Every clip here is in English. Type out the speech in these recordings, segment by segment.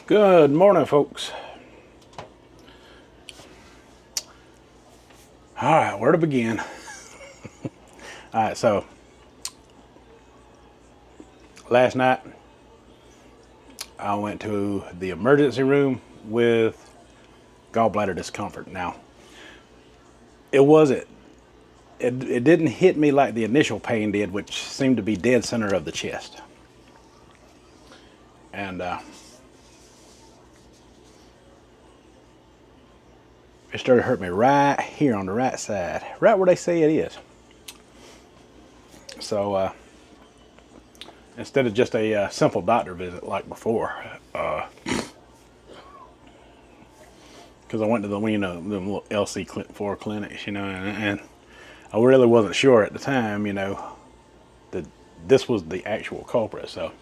Good morning, folks. All right, where to begin? All right, so last night I went to the emergency room with gallbladder discomfort. Now, it wasn't, it didn't hit me like the initial pain did, which seemed to be dead center of the chest. And it started hurting me right here on the right side, right where they say it is. So instead of just a simple doctor visit like before, because I went to the them little LC4 clinics, and I really wasn't sure at the time, that this was the actual culprit. So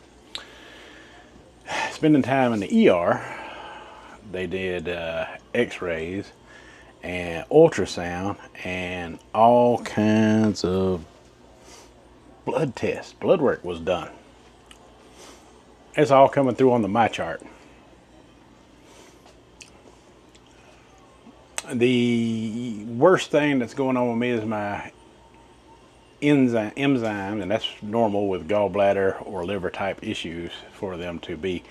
spending time in the ER, they did X-rays and ultrasound and all kinds of blood tests. Blood work was done. It's all coming through on the my chart. The worst thing that's going on with me is my enzyme, and that's normal with gallbladder or liver type issues for them to be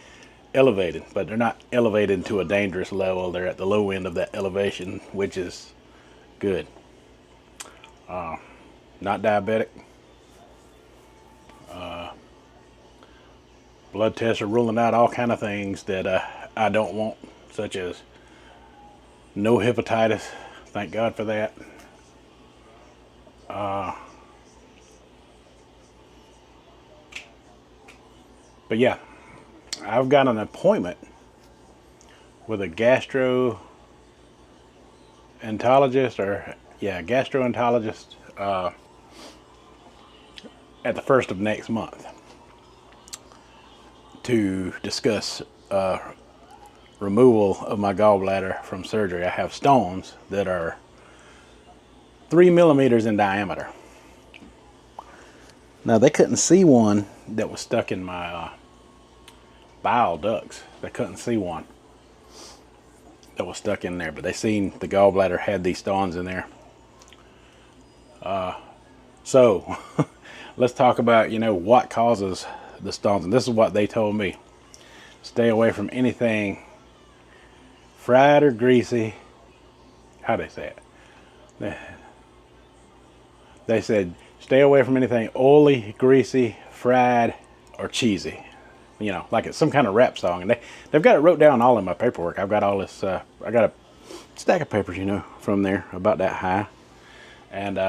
elevated, but they're not elevated to a dangerous level. They're at the low end of that elevation, which is good. Not diabetic. Blood tests are ruling out all kind of things that I don't want, such as no hepatitis. Thank God for that. But yeah, I've got an appointment with a gastroenterologist, gastroenterologist at the first of next month to discuss removal of my gallbladder from surgery. I have stones that are 3 millimeters in diameter. Now, they couldn't see one that was stuck in my bile ducts. They couldn't see one that was stuck in there, but they seen the gallbladder had these stones in there. So let's talk about, what causes the stones. And this is what they told me. Stay away from anything fried or greasy. How do they say it? They said, stay away from anything oily, greasy, fried, or cheesy. Like it's some kind of rap song. And they've got it wrote down all in my paperwork. I've got all this, I got a stack of papers, from there about that high. And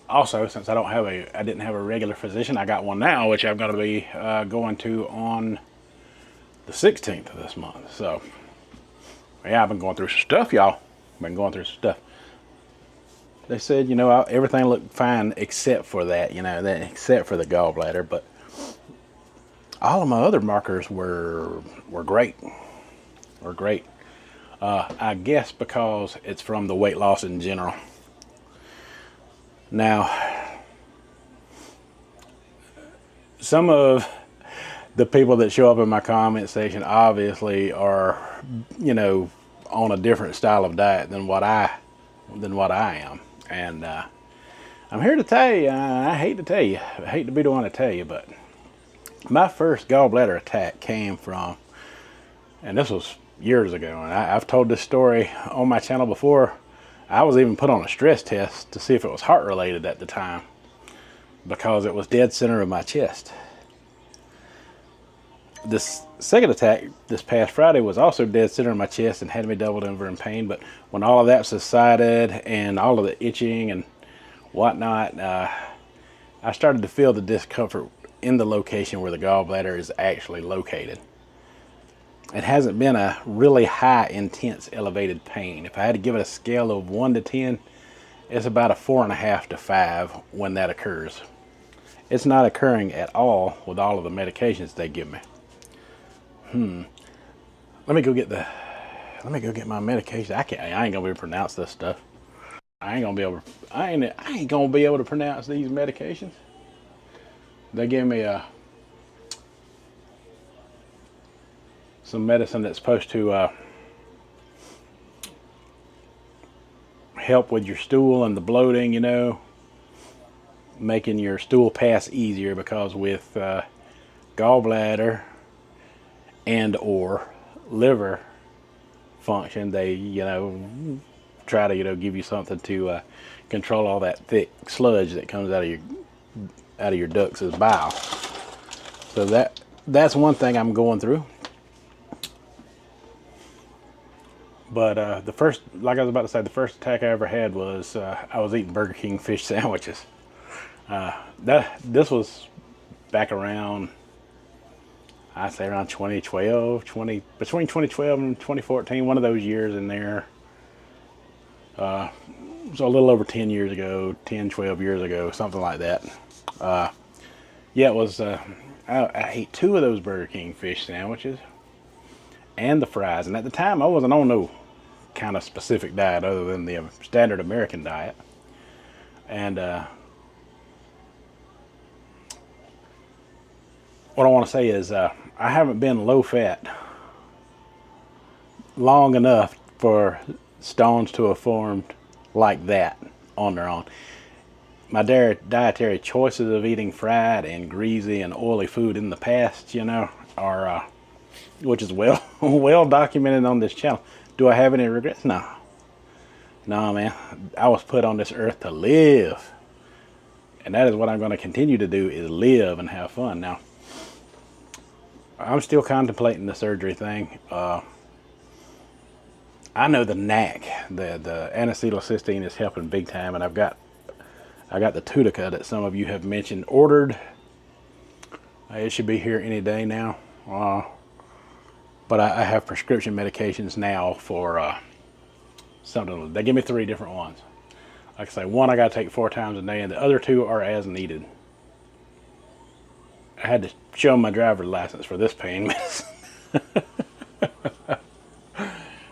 also, since I didn't have a regular physician, I got one now, which I'm going to be going to on the 16th of this month. So, yeah, I've been going through some stuff, y'all. Been going through some stuff. They said, everything looked fine except for that, except for the gallbladder. But all of my other markers were great. Were great. I guess because it's from the weight loss in general. Now, some of the people that show up in my comment section obviously are, on a different style of diet than what I am. And I'm here to tell you, I hate to be the one to tell you, but my first gallbladder attack came from, and this was years ago, and I've told this story on my channel before. I was even put on a stress test to see if it was heart related at the time, because it was dead center of my chest. This second attack this past Friday was also dead center of my chest and had me doubled over in pain. But when all of that subsided and all of the itching and whatnot, I started to feel the discomfort in the location where the gallbladder is actually located. It hasn't been a really high, intense, elevated pain. If I had to give it a scale of 1 to 10, it's about a 4.5 to 5 when that occurs. It's not occurring at all with all of the medications they give me. Let me go get my medication. I ain't gonna be able to pronounce this stuff. I ain't gonna be able to pronounce these medications. They give me some medicine that's supposed to help with your stool and the bloating, you know, making your stool pass easier, because with gallbladder and or liver function, they, you know, try to, you know, give you something to control all that thick sludge that comes out of your ducts as bile. So that's one thing I'm going through. But the first, like I was about to say, the first attack I ever had was I was eating Burger King fish sandwiches. This was back around, I'd say around 2012, between 2012 and 2014, one of those years in there. So a little over 10 years ago, 10, 12 years ago, something like that. Yeah, it was, I ate 2 of those Burger King fish sandwiches and the fries. And at the time, I wasn't on no kind of specific diet other than the standard American diet. And what I want to say is I haven't been low fat long enough for stones to have formed like that on their own. My dietary choices of eating fried and greasy and oily food in the past, you know, are which is well documented on this channel. Do I have any regrets? No, man. I was put on this earth to live, and that is what I'm going to continue to do, is live and have fun. Now, I'm still contemplating the surgery thing. I know the knack. The N-acetylcysteine is helping big time, and I got the Tudica that some of you have mentioned ordered. It should be here any day now. But I have prescription medications now for something. They give me 3 different ones. Like I say, one I got to take 4 times a day, and the other 2 are as needed. I had to show my driver's license for this pain medicine.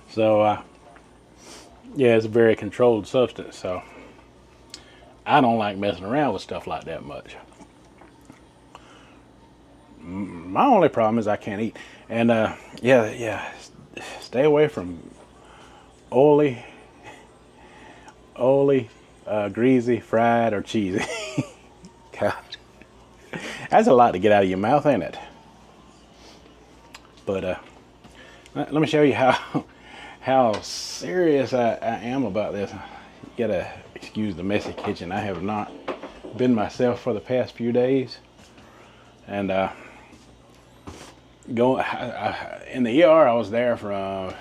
So, yeah, it's a very controlled substance. So, I don't like messing around with stuff like that much. My only problem is I can't eat. And, yeah, stay away from oily, greasy, fried, or cheesy. God. That's a lot to get out of your mouth, ain't it? But let me show you how serious I am about this. You gotta excuse the messy kitchen. I have not been myself for the past few days, and in the ER I was there from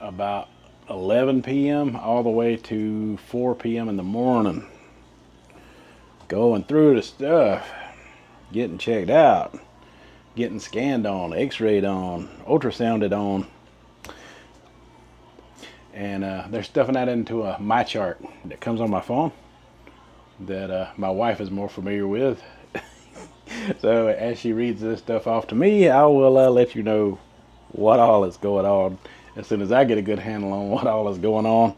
about 11 p.m. all the way to 4 p.m. in the morning, going through the stuff, getting checked out, getting scanned on, x-rayed on, ultrasounded on, and they're stuffing that into a my chart that comes on my phone that my wife is more familiar with. So as she reads this stuff off to me, I will let you know what all is going on as soon as I get a good handle on what all is going on,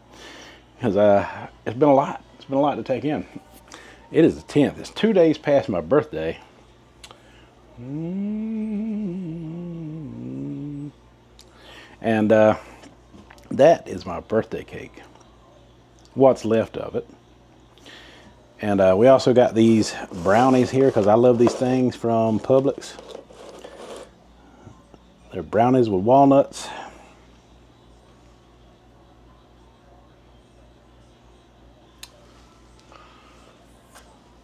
because it's been a lot. It's been a lot to take in. It is the 10th. It's 2 days past my birthday. And that is my birthday cake. What's left of it. And we also got these brownies here, because I love these things from Publix. They're brownies with walnuts.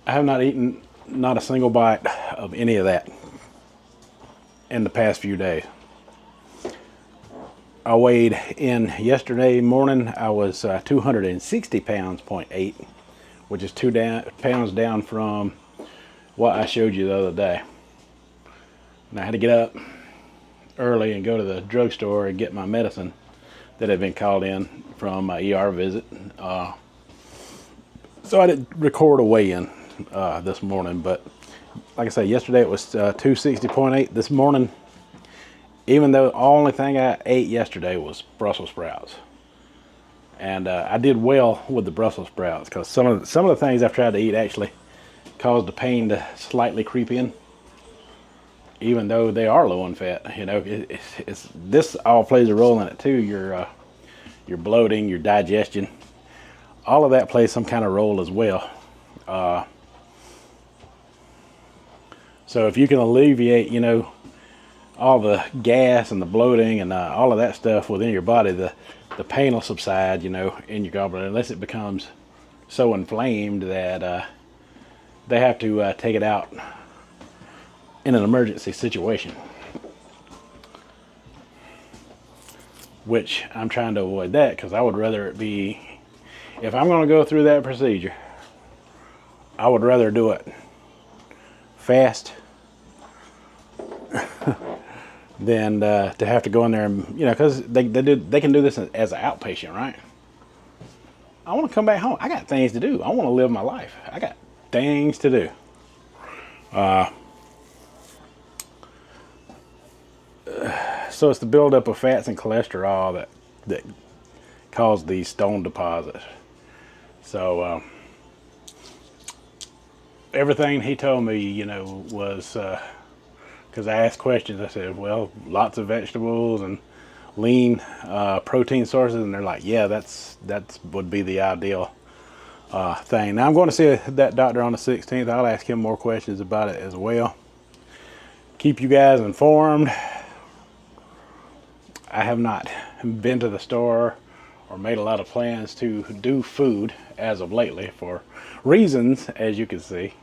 I have not eaten not a single bite of any of that in the past few days. I weighed in yesterday morning. I was 260 pounds, 0.8, which is 2 pounds down from what I showed you the other day. And I had to get up early and go to the drugstore and get my medicine that had been called in from my ER visit. So I didn't record a weigh-in this morning, but like I said, yesterday it was 260.8. This morning, even though the only thing I ate yesterday was Brussels sprouts, and I did well with the Brussels sprouts, because some of the things I've tried to eat actually caused the pain to slightly creep in. even though they are low in fat. You know, it's this all plays a role in it too. Your bloating, your digestion, all of that plays some kind of role as well. So if you can alleviate, you know, all the gas and the bloating and all of that stuff within your body, the pain will subside, you know, in your gallbladder, unless it becomes so inflamed that they have to take it out in an emergency situation, which I'm trying to avoid that, because I would rather it be, if I'm going to go through that procedure, I would rather do it fast than to have to go in there and, you know, because they can do this as an outpatient, right? I want to come back home. I got things to do. I want to live my life. I got things to do. So it's the buildup of fats and cholesterol that cause these stone deposits. So everything he told me, you know, was because I asked questions. I said, well, lots of vegetables and lean protein sources, and they're like, yeah, that's would be the ideal thing. Now I'm going to see that doctor on the 16th. I'll ask him more questions about it as well. Keep you guys informed. I have not been to the store or made a lot of plans to do food as of lately for reasons, as you can see.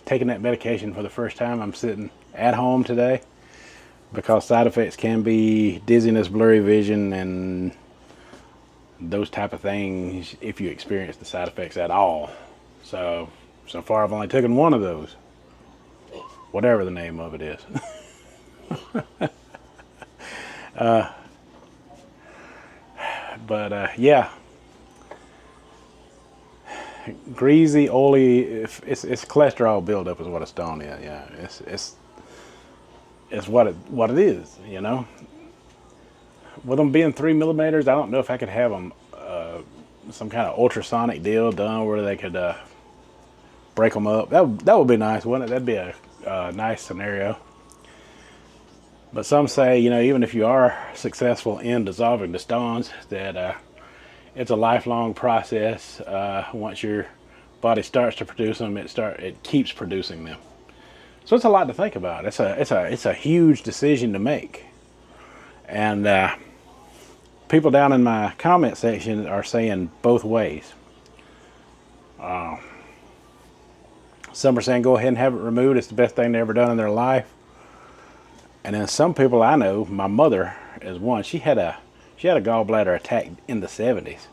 Taking that medication for the first time. I'm sitting at home today because side effects can be dizziness, blurry vision, and those type of things if you experience the side effects at all. So far I've only taken one of those, whatever the name of it is. Yeah, greasy, oily, it's cholesterol buildup is what a stone is. Yeah, it's what it is, you know. With them being 3 millimeters, I don't know if I could have them some kind of ultrasonic deal done where they could break them up. That would be nice, wouldn't it? That'd be a nice scenario. But some say, you know, even if you are successful in dissolving the stones, that it's a lifelong process. Once your body starts to produce them, it keeps producing them. So it's a lot to think about. It's a huge decision to make. And people down in my comment section are saying both ways. Some are saying go ahead and have it removed. It's the best thing they've ever done in their life. And then some people I know, my mother is one. She had a gallbladder attack in the 70s.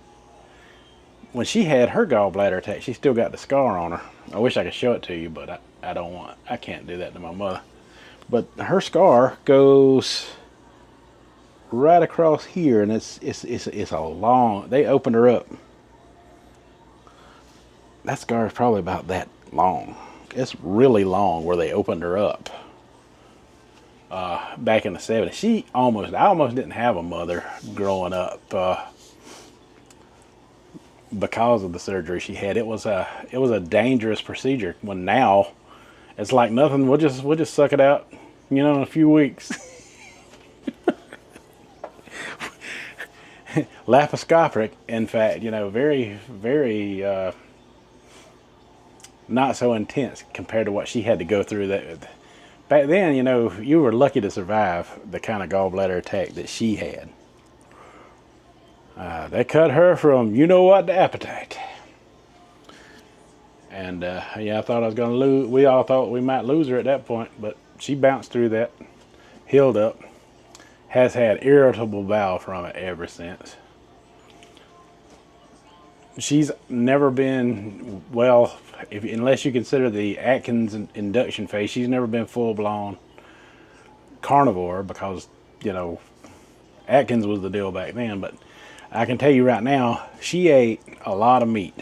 When she had her gallbladder attack, she still got the scar on her. I wish I could show it to you, but I can't do that to my mother. But her scar goes right across here, and it's a long. They opened her up. That scar is probably about that long. It's really long where they opened her up. Back in the 70s, I almost didn't have a mother growing up because of the surgery she had. It was a dangerous procedure. When now, it's like nothing. We'll just suck it out, you know, in a few weeks. Laparoscopic, in fact, you know, very, very not so intense compared to what she had to go through. That back then, you know, you were lucky to survive the kind of gallbladder attack that she had. They cut her from you know what to appetite. And yeah, I thought I was going to lose. We all thought we might lose her at that point, but she bounced through that, healed up, has had irritable bowel from it ever since. She's never been, well, unless you consider the Atkins induction phase, she's never been full-blown carnivore because, you know, Atkins was the deal back then. But I can tell you right now, she ate a lot of meat.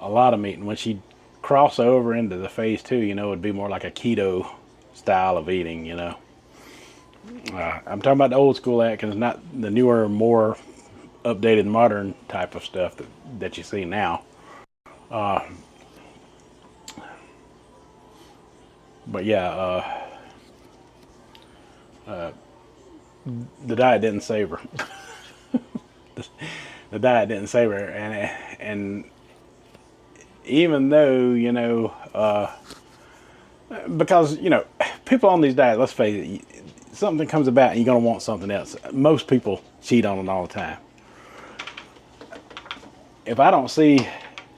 A lot of meat. And when she crossed over into the phase 2, you know, it'd be more like a keto style of eating, you know. I'm talking about the old school Atkins, not the newer, more updated, modern type of stuff that you see now. But yeah, the diet didn't save her. The diet didn't save her, and even though, you know, because, you know, people on these diets, let's face it, something comes about and you're going to want something else. Most people cheat on it all the time. If I don't see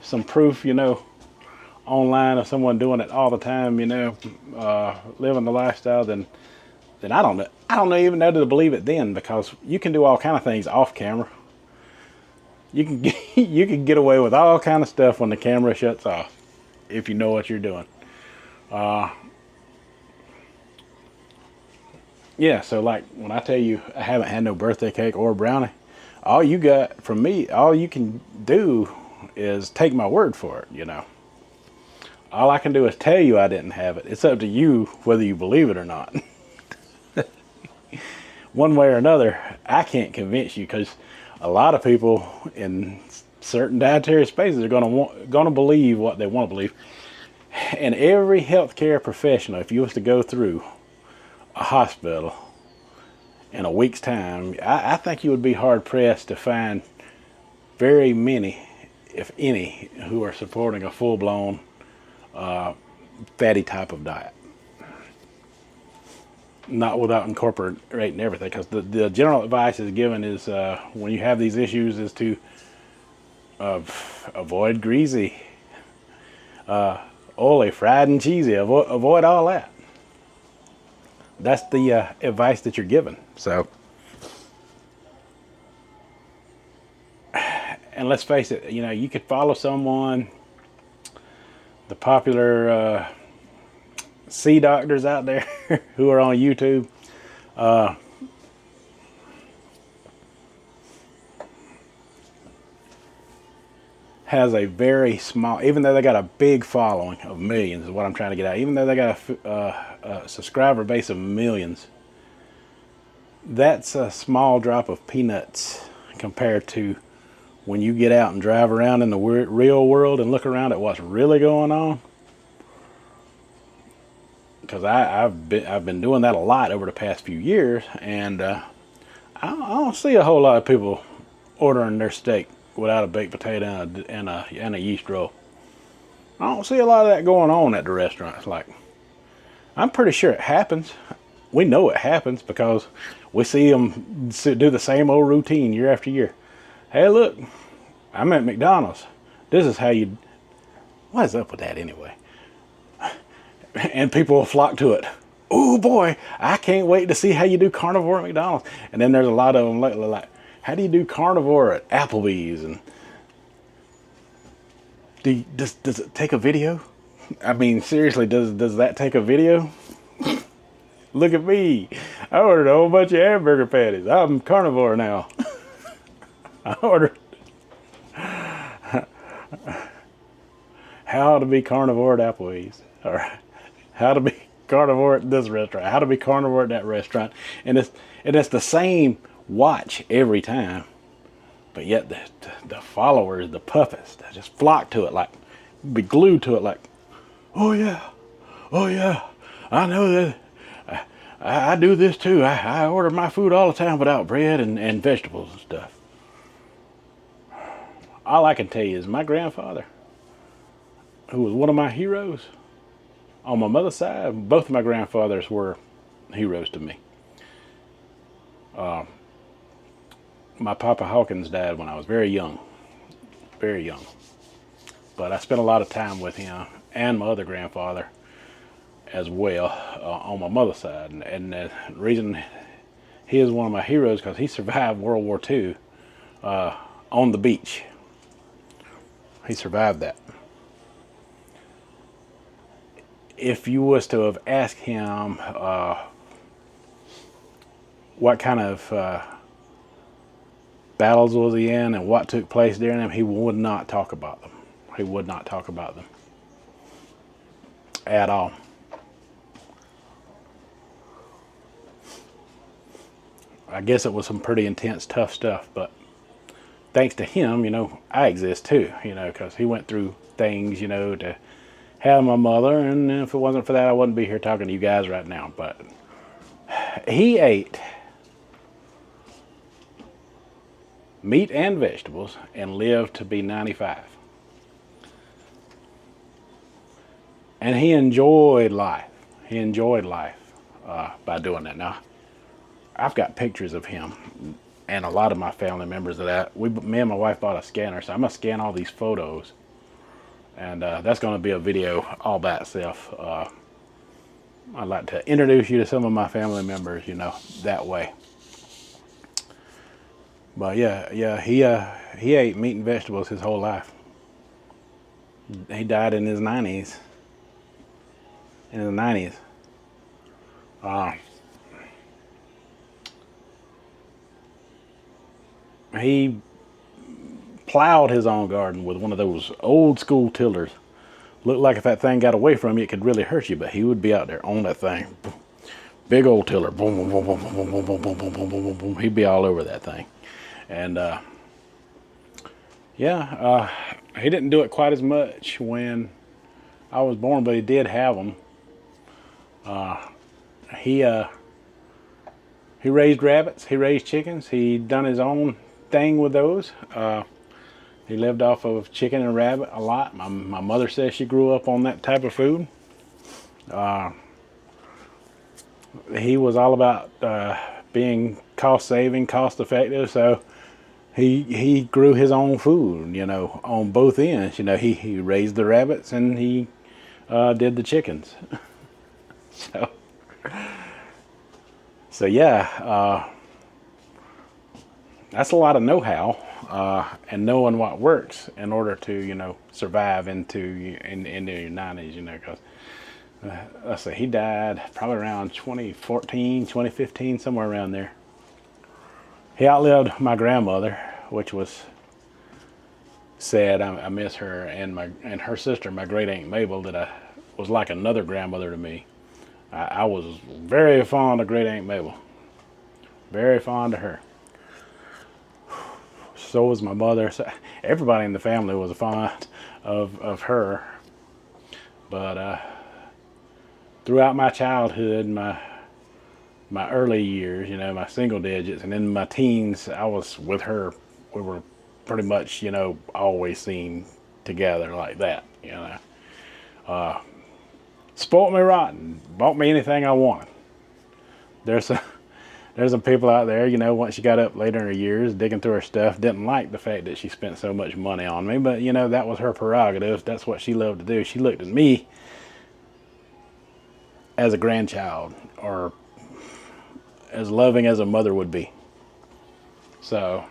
some proof, you know, online of someone doing it all the time, you know, living the lifestyle, then I don't know. I don't even know to believe it then, because you can do all kind of things off camera. You can you can get away with all kind of stuff when the camera shuts off, if you know what you're doing. Yeah, so like when I tell you I haven't had no birthday cake or brownie, all you got from me, all you can do is take my word for it, you know. All I can do is tell you I didn't have it. It's up to you whether you believe it or not. One way or another, I can't convince you, because a lot of people in certain dietary spaces are going to believe what they want to believe. And every healthcare professional, if you was to go through a hospital in a week's time, I think you would be hard pressed to find very many, if any, who are supporting a full-blown fatty type of diet. Not without incorporating everything, because the general advice is given is, when you have these issues, is to avoid greasy, oily, fried and cheesy. Avoid all that. That's the advice that you're given. So, and let's face it, you know, you could follow someone, the popular sea doctors out there who are on YouTube. Has a very small, even though they got a big following of millions, is what I'm trying to get at. Even though they got a subscriber base of millions, that's a small drop of peanuts compared to when you get out and drive around in the real world and look around at what's really going on. Because I've been doing that a lot over the past few years, and I don't see a whole lot of people ordering their steak without a baked potato and a yeast roll. I don't see a lot of that going on at the restaurants. Like, I'm pretty sure it happens. We know it happens because we see them do the same old routine year after year. Hey, look, I'm at McDonald's. This is how you... What is up with that anyway? And people will flock to it. Oh boy, I can't wait to see how you do carnivore at McDonald's. And then there's a lot of them lately like, how do you do carnivore at Applebee's? And does it take a video? I mean, seriously, does that take a video? Look at me. I ordered a whole bunch of hamburger patties. I'm carnivore now. I ordered how to be carnivore at Applebee's. Or how to be carnivore at this restaurant. How to be carnivore at that restaurant. And it's the same watch every time, but yet the followers, the puppets, they just flock to it, like be glued to it, like, oh yeah, I know that. I do this too. I order my food all the time without bread and vegetables and stuff. All I can tell you is my grandfather, who was one of my heroes on my mother's side, both of my grandfathers were heroes to me. My Papa Hawkins died when I was very young. But I spent a lot of time with him and my other grandfather as well, on my mother's side. And the reason he is one of my heroes because he survived World War II on the beach. He survived that. If you was to have asked him what kind of battles was he in and what took place during them, he would not talk about them. He would not talk about them at all. I guess it was some pretty intense, tough stuff, but thanks to him, you know, I exist too, you know, because he went through things, you know, to have my mother, and if it wasn't for that, I wouldn't be here talking to you guys right now. But he ate meat and vegetables and lived to be 95. And he enjoyed life. He enjoyed life by doing that. Now, I've got pictures of him and a lot of my family members of that. Me and my wife bought a scanner, so I'm gonna scan all these photos, and that's gonna be a video all by itself. I'd like to introduce you to some of my family members, you know, that way. But yeah, he ate meat and vegetables his whole life. He died in his 90s. In the 90s. He plowed his own garden with one of those old school tillers. Looked like if that thing got away from you, it could really hurt you, but he would be out there on that thing. Big old tiller. Boom, boom, boom, boom, boom, boom, boom, boom, boom, boom, boom, boom, boom. He'd be all over that thing. And yeah, he didn't do it quite as much when I was born, but he did have them. He raised rabbits, he raised chickens, he done his own thing with those. He lived off of chicken and rabbit a lot. My mother says she grew up on that type of food. He was all about being cost saving, cost effective, so he grew his own food, you know, on both ends. You know, he raised the rabbits and he did the chickens. So yeah, that's a lot of know-how and knowing what works in order to, you know, survive into your 90s, you know, because let's say he died probably around 2014, 2015, somewhere around there. He outlived my grandmother, which was sad. I miss her, and her sister, my great aunt Mabel, that was like another grandmother to me. I was very fond of great aunt Mabel, very fond of her. So was my mother. So everybody in the family was fond of her. But throughout my childhood, my early years, you know, my single digits, and in my teens, I was with her. We were pretty much, you know, always seen together like that, you know. Spoilt me rotten, bought me anything I wanted. There's some people out there, you know, once she got up later in her years, digging through her stuff, didn't like the fact that she spent so much money on me, but, you know, that was her prerogative. That's what she loved to do. She looked at me as a grandchild, or as loving as a mother would be. So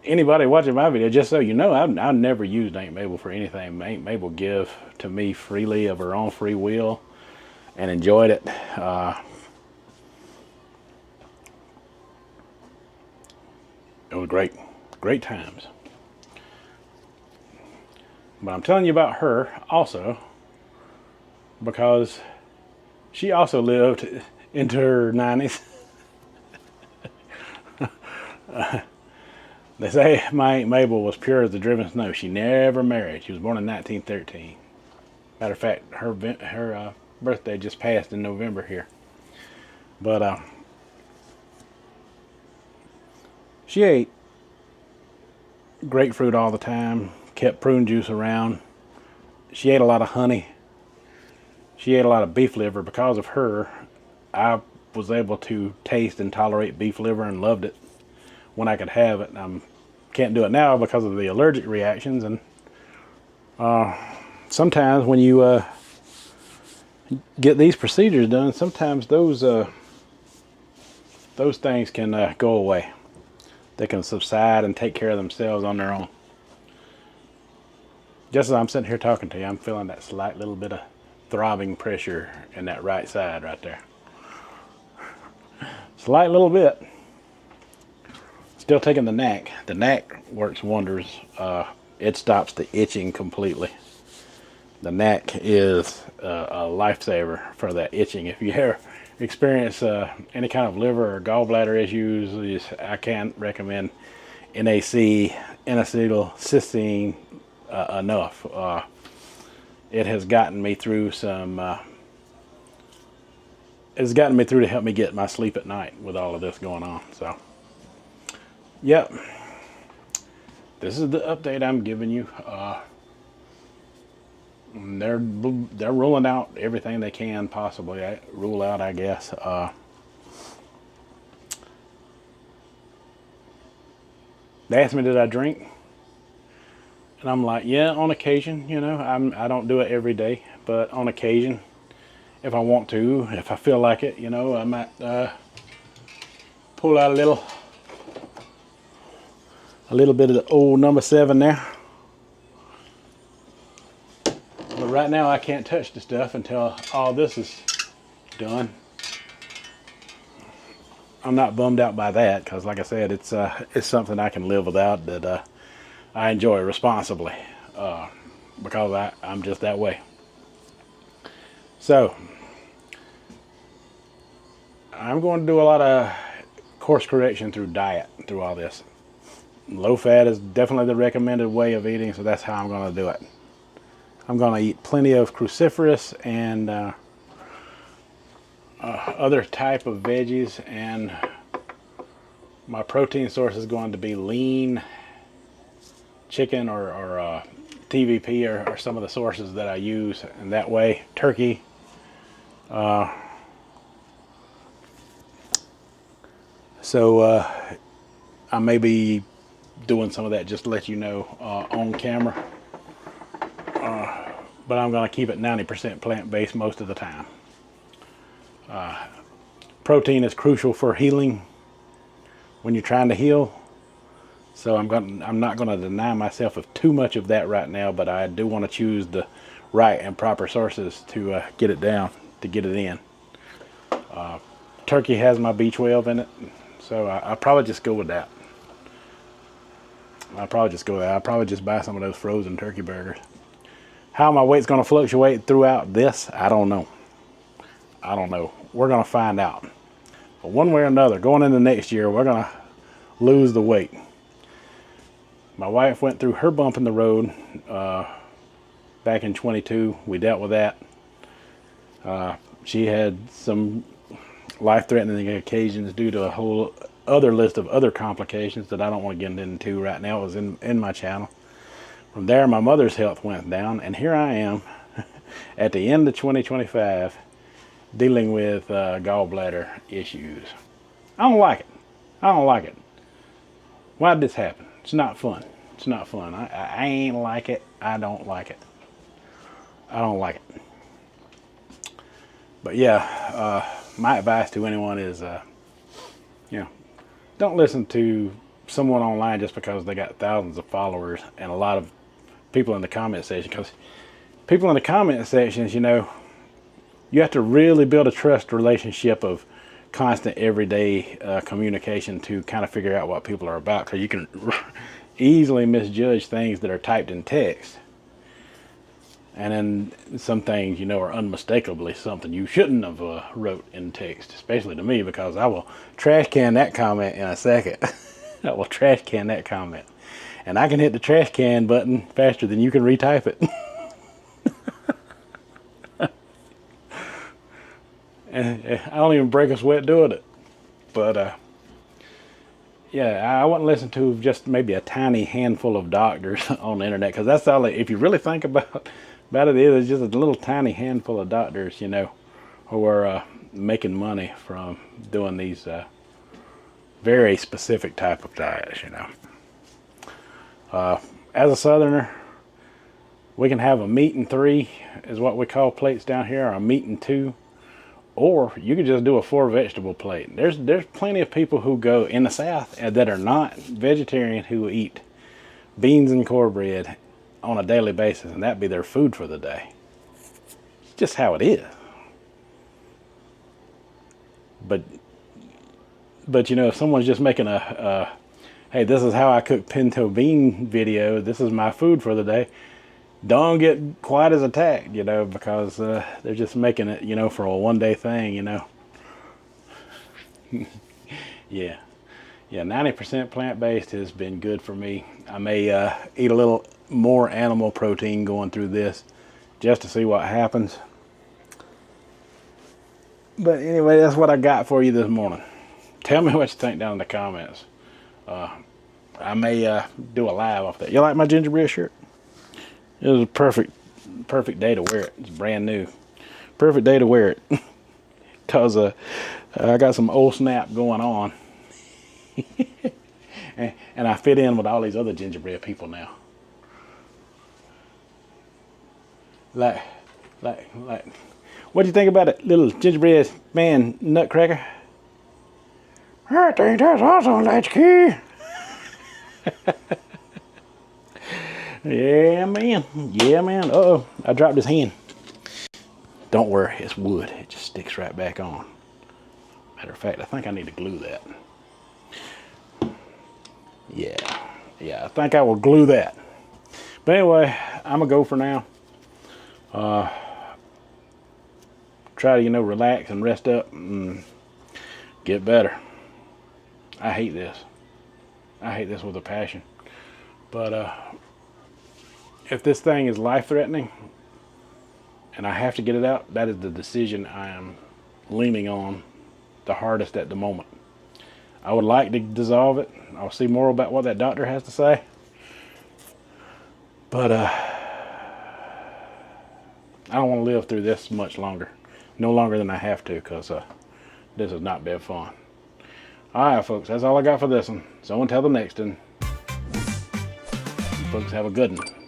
anybody watching my video, just so you know, I've never used Aunt Mabel for anything. Aunt Mabel give to me freely of her own free will and enjoyed it. It was great times. But I'm telling you about her also because she also lived into her 90s. They say my Aunt Mabel was pure as the driven snow. She never married. She was born in 1913. Matter of fact, her birthday just passed in November here. But she ate grapefruit all the time, kept prune juice around. She ate a lot of honey. She ate a lot of beef liver. Because of her, I was able to taste and tolerate beef liver and loved it when I could have it. I can't do it now because of the allergic reactions. And sometimes when you get these procedures done, sometimes those things can go away. They can subside and take care of themselves on their own. Just as I'm sitting here talking to you, I'm feeling that slight little bit of throbbing pressure in that right side right there. Slight little bit. Still taking the NAC. The NAC works wonders. It stops the itching completely. The NAC is a lifesaver for that itching. If you ever experience any kind of liver or gallbladder issues, I can't recommend NAC, N-acetylcysteine, enough. It has gotten me through some. It's gotten me through to help me get my sleep at night with all of this going on. So, yep. This is the update I'm giving you. They're ruling out everything they can possibly rule out, I guess. They asked me, did I drink? And I'm like, yeah, on occasion. You know, I don't do it every day, but on occasion, if I want to, if I feel like it, you know, I might pull out a little bit of the old number 7 there. But right now I can't touch the stuff until all this is done. I'm not bummed out by that because, like I said, it's something I can live without, that I enjoy responsibly, because I'm just that way. So I'm going to do a lot of course correction through diet through all this. Low fat is definitely the recommended way of eating, so that's how I'm going to do it. I'm going to eat plenty of cruciferous and other type of veggies, and my protein source is going to be lean chicken or TVP or some of the sources that I use, and that way turkey. So I may be doing some of that just to let you know on camera, but I'm going to keep it 90% plant-based most of the time. Protein is crucial for healing when you're trying to heal, so I'm not going to deny myself of too much of that right now, but I do want to choose the right and proper sources to get it down, to get it in. Turkey has my B12 in it, so I'll probably just go with that. I'll probably just buy some of those frozen turkey burgers. How my weight's going to fluctuate throughout this, I don't know. We're going to find out. But one way or another, going into next year, we're going to lose the weight. My wife went through her bump in the road back in 22. We dealt with that. She had some life-threatening occasions due to a whole other list of other complications that I don't want to get into right now. It was in my channel. From there, my mother's health went down, and here I am at the end of 2025 dealing with gallbladder issues. I don't like it. Why did this happen? It's not fun. I ain't like it. I don't like it. But yeah, my advice to anyone is, don't listen to someone online just because they got thousands of followers and a lot of people in the comment section. Because people in the comment sections, you have to really build a trust relationship of constant everyday communication to kind of figure out what people are about, because you can easily misjudge things that are typed in text, and then some things are unmistakably something you shouldn't have wrote in text, especially to me, because I will trash can that comment in a second. I will trash can that comment, and I can hit the trash can button faster than you can retype it. I don't even break a sweat doing it. But yeah, I wouldn't listen to just maybe a tiny handful of doctors on the internet, because that's all. If you really think about it, it's just a little tiny handful of doctors, who are making money from doing these very specific type of diets. As a Southerner, we can have a meat and 3 is what we call plates down here, or a meat and 2. Or you could just do a 4 vegetable plate. There's plenty of people who go in the South that are not vegetarian who eat beans and cornbread on a daily basis, and that be their food for the day. It's just how it is. But if someone's just making a hey, this is how I cook pinto bean video, this is my food for the day, don't get quite as attacked, because they're just making it, for a one-day thing, Yeah. Yeah, 90% plant-based has been good for me. I may eat a little more animal protein going through this just to see what happens. But anyway, that's what I got for you this morning. Tell me what you think down in the comments. I may do a live off that. You like my gingerbread shirt? It was a perfect day to wear it. It's brand new. Perfect day to wear it. Because I got some old snap going on. and I fit in with all these other gingerbread people now. Like, what do you think about it, little gingerbread man nutcracker? I think that's awesome, Latchkey. Yeah, man. Yeah, man. Uh-oh, I dropped his hand. Don't worry, it's wood. It just sticks right back on. Matter of fact, I think I need to glue that. Yeah, I think I will glue that. But anyway, I'm gonna go for now. Try to, relax and rest up and get better. I hate this. I hate this with a passion. But if this thing is life-threatening and I have to get it out, that is the decision I am leaning on the hardest at the moment. I would like to dissolve it. I'll see more about what that doctor has to say. But I don't want to live through this much longer. No longer than I have to, because this has not been fun. Alright, folks, that's all I got for this one. So until the next one, folks, have a good one.